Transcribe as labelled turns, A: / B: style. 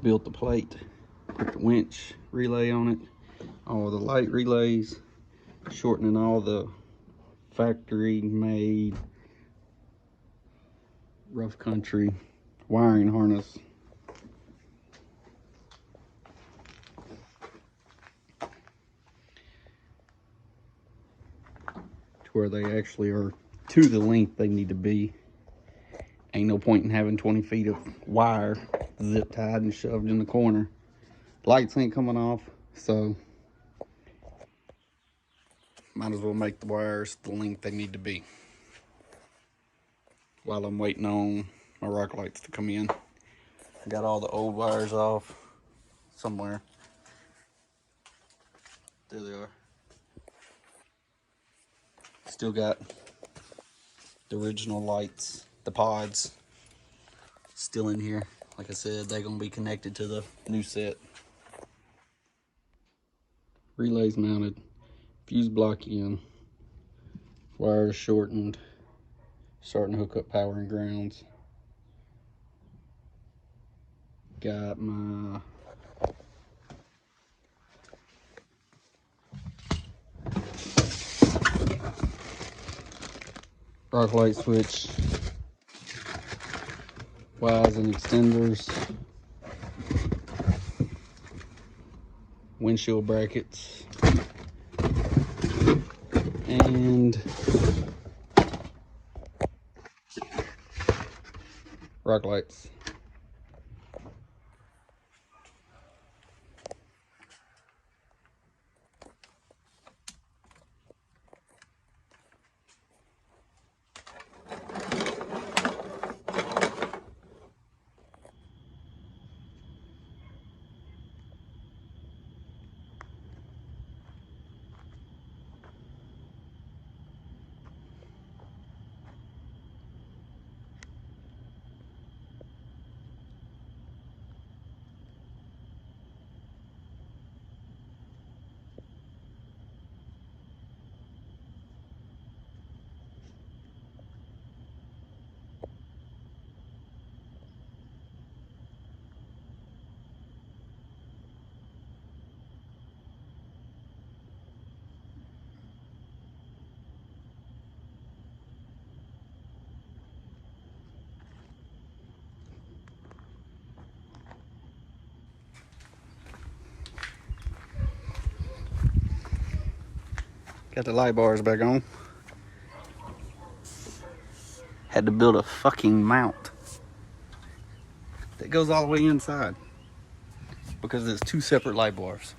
A: built the plate, put the winch relay on it, all the light relays, shortening all the factory made rough country wiring harness. To where they actually are to the length they need to be. Ain't no point in having 20 feet of wire zip tied and shoved in the corner. Lights ain't coming off, so might as well make the wires the length they need to be. While I'm waiting on my rock lights to come in, I got all the old wires off somewhere. There they are. Still got the original lights, the pods, still in here. Like I said, they're gonna be connected to the new set. Relays mounted, fuse block in, wires shortened, starting to hook up power and grounds. Got my rock light switch, wires and extenders, windshield brackets, and rock lights. Got the light bars back on. Had to build a fucking mount that goes all the way inside because it's two separate light bars.